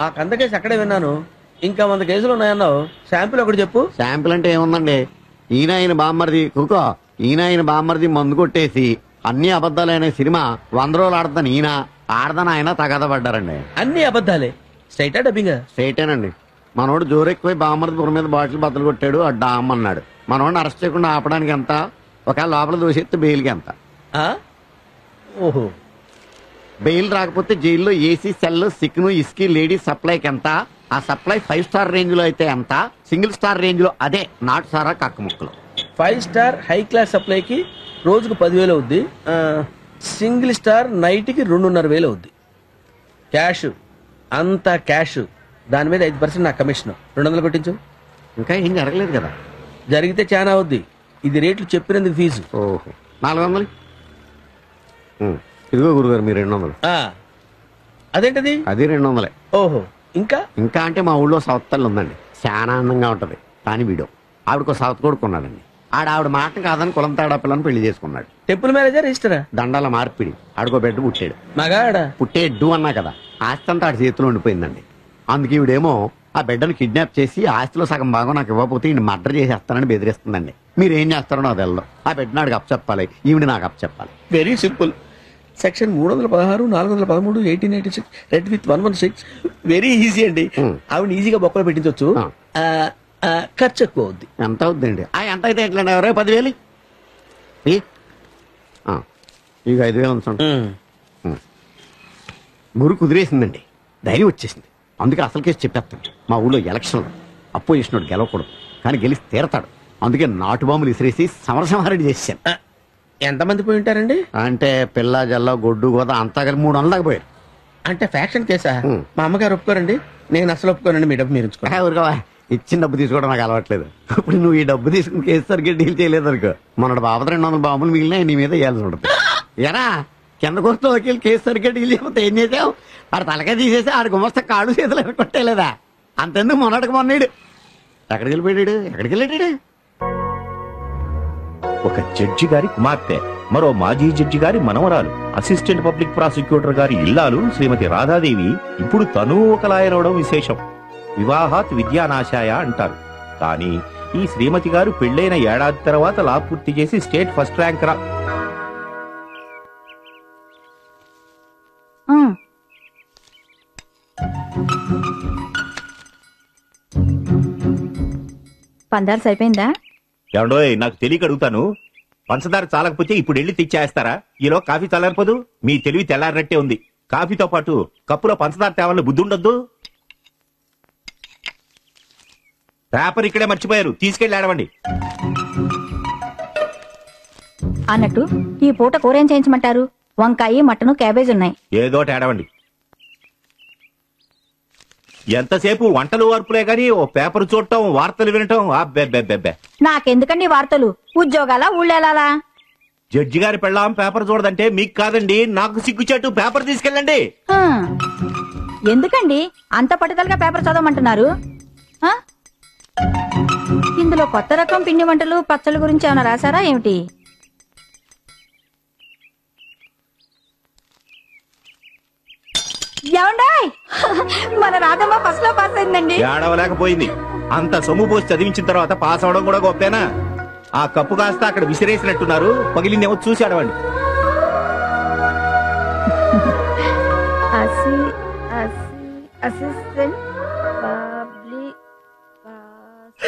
ఆ కంద కేసు అక్కడే విన్నాను. ఇంకా 100 కేసులు ఉన్నాయన్నావు. శాంపిల్ ఒకటి చెప్పు. శాంపిల్ అంటే ఏముందండి, ఈయన బామ్మర్ది కుకో, ఈయన బామ్మర్ది మందు కొట్టేసి అన్ని అబద్ధాలైన సినిమా 100 రోజులు ఆడతాను ఈయన ఆడదాని ఆయన తగద పడ్డారండి. అన్ని అబద్ధాలే. స్ట్రైటా డబ్బింగా? స్ట్రైటేనండి. మనోడు జోరెక్కుపోయి బామ్మర్ది పురం మీద బాటిల్ బద్దలు కొట్టాడు, అడ్డా అమ్మన్నాడు. మనోడిని అరెస్ట్ చేయకుండా ఆపడానికి ఎంత, ఒకవేళ లోపల దోషెత్తే బెయిల్కి ఎంత. ఓహో. బెయిల్ రాకపోతే జైల్లో ఏసీ సెల్ సిక్ను ఇస్కీ లేడీస్ సప్లైకి ఎంత, ఆ సప్లై 5 స్టార్ రేంజ్ లో అయితే ఎంత, సింగిల్ స్టార్ రేంజ్ లో అదే నాటు సారా కక్క ముక్కలు. 5 స్టార్ హై క్లాస్ సప్లైకి రోజుకు 10,000 అవుద్ది. సింగిల్ స్టార్ నైట్కి 2,500 అవుద్ది. క్యాష్ అంతా క్యాష్. దాని మీద 5% నా కమిషన్. 200 కొట్టించు. ఇంకా ఏం జరగలేదు కదా. జరిగితే చాలా అవుద్ది. ఇది రేట్లు చెప్పినందుకు ఫీజు. ఓహో 400. ఇదిగో గురుగారు మీరు 200. అదేంటది? అది 200. ఓహో. ఇంకా ఇంకా అంటే మా ఊళ్ళో సౌత్ ఉందండి, చాలా ఆనందంగా ఉంటది. కానీ వీడు ఆవిడకో సౌత్ కొడుకున్నాడండి. ఆవిడ మాట కాదని కులం తేడా పిల్లని పెళ్లి చేసుకున్నాడు. Temple manager రిజిస్టరా? దండాల మార్పిడి. ఆడికో బిడ్డ పుట్టాడు. మగాడా? పుట్టేడ్డు అన్నా కదా. ఆస్తి అంతా ఆడి చేతిలో ఉండిపోయిందండి. అందుకే ఈవిడేమో ఆ బిడ్డను కిడ్నాప్ చేసి ఆస్తిలో సగం భాగం నాకు ఇవ్వకపోతే ఈయన మర్డర్ చేసేస్తానని బెదిరిస్తుందండి. మీరు ఏం చేస్తారో నాకు తెలదు. ఆ బిడ్డ నాడికి అప్పచెప్పాలి, ఈవిడ నాకు అప్పచెప్పాలి. Very simple. Section 316, 413, 1886 read with 116. Very easy అండి. ఆవిడ ఈజీగా బొక్కలు పెట్టించవచ్చు. ఖర్చు ఎక్కువ అవుద్ది. ఎంత అవుద్దండి? ఎంత అయితే ఎట్లా 10,000 ఇక 5,000 ఉంచండి. గురు కుదిరేసిందండి, ధైర్యం వచ్చేసింది. అందుకే అసలు కేసు చెప్పేస్తాను. మా ఊళ్ళో ఎలక్షన్లు అపోజిషన్ గెలవకూడదు, కానీ గెలిచి తీరతాడు. అందుకే నాటు బాంబులు ఇసిరేసి సమరసంహారెడ్డి చేశాను. ఎంతమంది పోయి ఉంటారండి? అంటే పిల్ల జల్ల గొడ్డు గోదా అంతా కలిపి 300 దాకా పోయారు. అంటే ఫ్యాక్షన్ కేసా? మా అమ్మగారు ఒప్పుకోరండి. నేను అసలు ఒప్పుకోనండి. మీ డబ్బు మీరు ఊరుకోవా, ఇచ్చిన డబ్బు తీసుకోవడం నాకు అలవాట్లేదు. ఇప్పుడు నువ్వు ఈ డబ్బు తీసుకుని కేసు సరిగ్గా డీల్ చేయలేదు అనుకో, మొన్నటి బాబు 200 బాంబులు మిగిలిన నీ మీద వేయాల్సి ఉంటుంది. ఎరా కింద కోస్తూ వకీలు కేసు సరిగ్గా డీల్ చేయకపోతే ఏం చేసావు? ఆడు తలకాయ తీసేసి ఆడు గుమస్తా కాడు చేతులు కొట్టేలేదా? అంతెందుకు మొన్నటికి మొన్నడు ఎక్కడికి వెళ్ళాడు? ఒక జడ్జి గారి కుమార్తె, మరో మాజీ జడ్జి గారి మనవరాలు, అసిస్టెంట్ పబ్లిక్ ప్రాసిక్యూటర్ గారి ఇల్లాలు శ్రీమతి రాధాదేవి ఇప్పుడు తను ఒక లాయర్ అవడం విశేషం. వివాహాత్ విద్యానాశాయ అంటారు. కానీ ఈ శ్రీమతి గారు పెళ్లైన ఏడాది తర్వాత లా పూర్తి చేసి స్టేట్ ఫస్ట్ ర్యాంక్ పందాల్సి అయిపోయిందా? ఏమండోయ్, నాకు తెలియక అడుగుతాను. పంచదార చాలకపోతే ఇప్పుడు వెళ్ళి తెచ్చేస్తారా? ఈలో కాఫీ చల్లారిపోదు? మీ తెలివి తెల్లారినట్టే ఉంది. కాఫీతో పాటు కప్పులో పంచదార తేవాలని బుద్ధి ఉండొద్దు. పేపర్ ఇక్కడే మర్చిపోయారు, తీసుకెళ్లి ఆడవండి. అన్నట్టు ఈ పూట కూరేం చేయించమంటారు? వంకాయ, మటను, క్యాబేజ్ ఉన్నాయి. ఏదోటి ఆడవండి. ఎంతసేపు వంటలు వార్పులే గాని ఓ పేపర్ చూడటం, వార్తలు వినటం అబ్బెబ్బెబ్బెబ్బే. నాకెందుకండి వార్తలు? ఉద్యోగాల ఊళ్ళేలా? జడ్జి గారి పెళ్ళాం పేపర్ చూడదంటే మీకు కాదండి, నాకు సిగ్గుచేటు. పేపర్ తీసుకెళ్ళండి. ఎందుకండి అంత పట్టుదలగా పేపర్ చదవమంటున్నారు? ఇందులో కొత్త రకం పిండి వంటలు, పచ్చళ్ళ గురించి ఏమైనా రాశారా ఏమిటి? మన రాధమ్మ ఫస్ట్ లో పాస్ అయిందండి. ఏడవలేకపోయింది. అంత సొమ్ము పోసి చదివించిన తర్వాత పాస్ అవడం కూడా గొప్పేనా? ఆ కప్పు కాస్త అక్కడ విసిరేసినట్టున్నారు, పగిలిందేమో చూసి ఆడవండి. అసిస్టెంట్ పబ్లిక్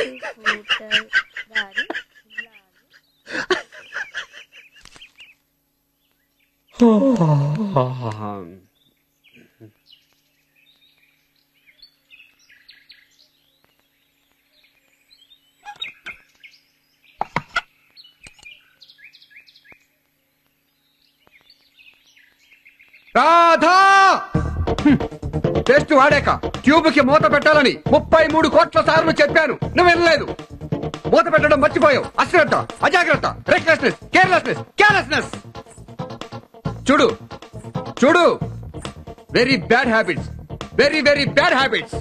ప్రాసిక్యూటర్ గారి రాధా టెస్ట్ వాడాక ట్యూబ్ కి మూత పెట్టాలని 33 కోట్ల సార్లు చెప్పాను, నువ్వు వినలేదు. మూత పెట్టడం మర్చిపోయావు. అశ్రద్ధ, అజాగ్రత్త, రెక్లెస్నెస్, కేర్లెస్నెస్. చూడు చూడు, very bad habits, very very bad habits.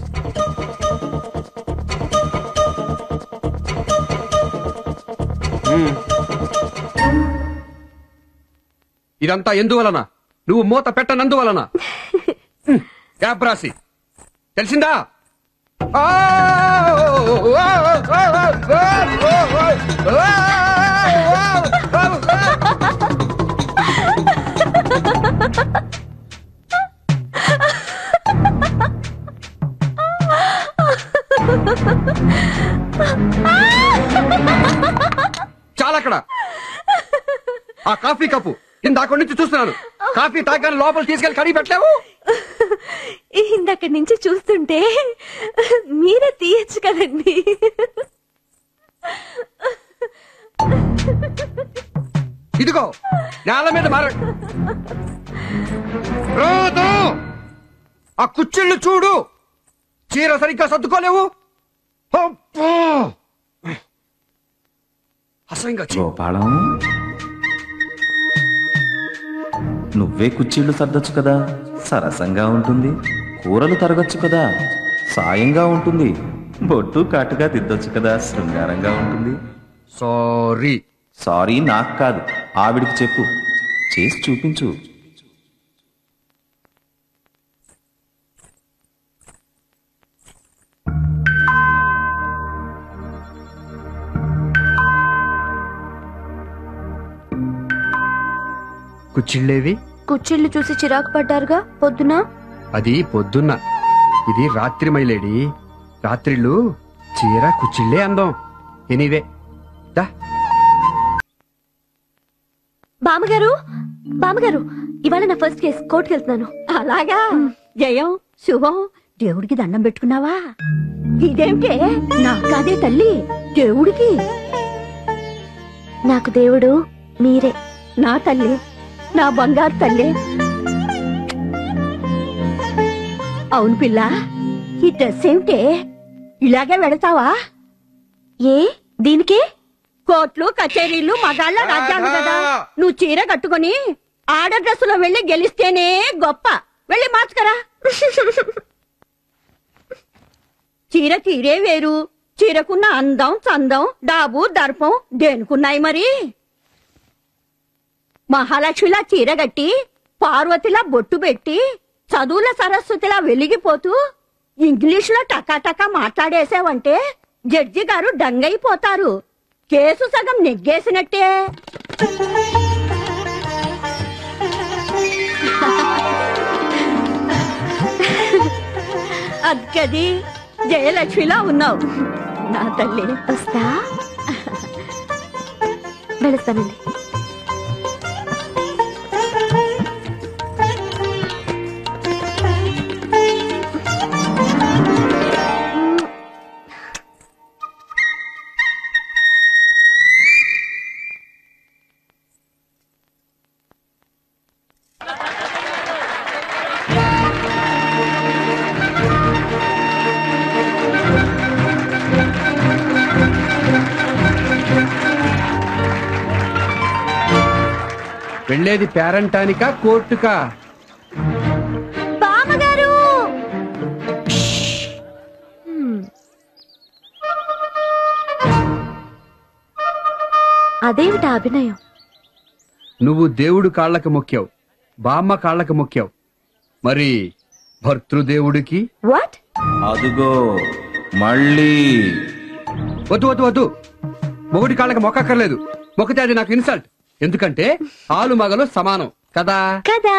ఇదంతా ఎందువలన? నువ్వు మూత పెట్టనందువలన. క్యాబ్రాసి తెలిసిందా? చాలా అక్కడ ఆ కాఫీ కప్పు ఇందాక నుంచి చూస్తున్నాను. కాఫీ తాగానే లోపల తీసుకెళ్లి కడిగి పెట్టలేవు. ఇందక్కడి నుంచి చూస్తుంటే మీరే తీయచ్చు కదండి. ఇదిగో నేల మీద ఆ కుచ్చిళ్ళు చూడు. చీర సరిగ్గా సర్దుకోలేవు. అసహ్యంగా గోపాలం, నువ్వే కుర్చీళ్లు సర్దొచ్చు కదా, సరసంగా ఉంటుంది. కూరలు తరగచ్చు కదా, సాయంగా ఉంటుంది. బొట్టు కాటుగా దిద్దొచ్చు కదా, శృంగారంగా ఉంటుంది. సారీ. సారీ నాకు కాదు, ఆవిడికి చెప్పు, చేసి చూపించు. కుచ్చిళ్ళేవి? కుర్చీళ్ళు చూసి చిరాకు పడ్డారుగా పొద్దున. అది పొద్దున్న, ఇది రాత్రి మైలేడి. రాత్రిళ్ళు చీర కుచ్చిళ్ళే అందం. ఎనీవే దా. బామ్మగారు, బామ్మగారు, ఇవాళ నా ఫస్ట్ కేసు, కోర్టుకి వెళ్తున్నాను. అలాగా? జయం, శుభం. దేవుడికి దండం పెట్టుకున్నావా? ఇదేమిటే? నాకు కాదే తల్లి, దేవుడికి. నాకు దేవుడు మీరే. నా తల్లి, నా బంగారు తల్లి. అవును పిల్ల, ఈ డ్రెస్ ఏమిటే? ఇలాగే వెళతావా? ఏ దీనికి? కోట్లు కచేరీలు మగాళ్ళ రాజ్యాలు కదా. నువ్వు చీర కట్టుకుని ఆడ డ్రెస్సులో వెళ్లి గెలిస్తేనే గొప్ప. వెళ్ళి మార్చుకరా. చీర తీరే వేరు. చీరకున్న అందం చందం డాబు దర్పం దేనికున్నాయి మరి? మహాలక్ష్మిలా చీర గట్టి, పార్వతిలా బొట్టు పెట్టి, చదువుల సరస్వతిలా వెలిగిపోతూ ఇంగ్లీషులో టకాటకా మాట్లాడేసావంటే జడ్జి గారు డంగైపోతారు. కేసు సగం నెగ్గేసినట్టే. అద్గది జయలక్ష్మిలా ఉన్నావు నా తల్లి. వస్తా, వెళుస్తానండి. వెళ్ళేది పేరంటానికా కోర్టుకా? బామ్మగారు, అదేమిటా అభినయం? నువ్వు దేవుడు కాళ్ళకి మొక్కావు, బామ్మ కాళ్ళకి మొక్కావు. మరి భర్తృదేవుడికి? వాట్? అదుగో మళ్ళీ. వద్దు వద్దు వద్దు, మొగుడి కాళ్ళకి మొక్కక్కర్లేదు. మొక్కితే అది నాకు ఇన్సల్ట్. ఎందుకంటే ఆలు మగలు సమానం కదా. కదా.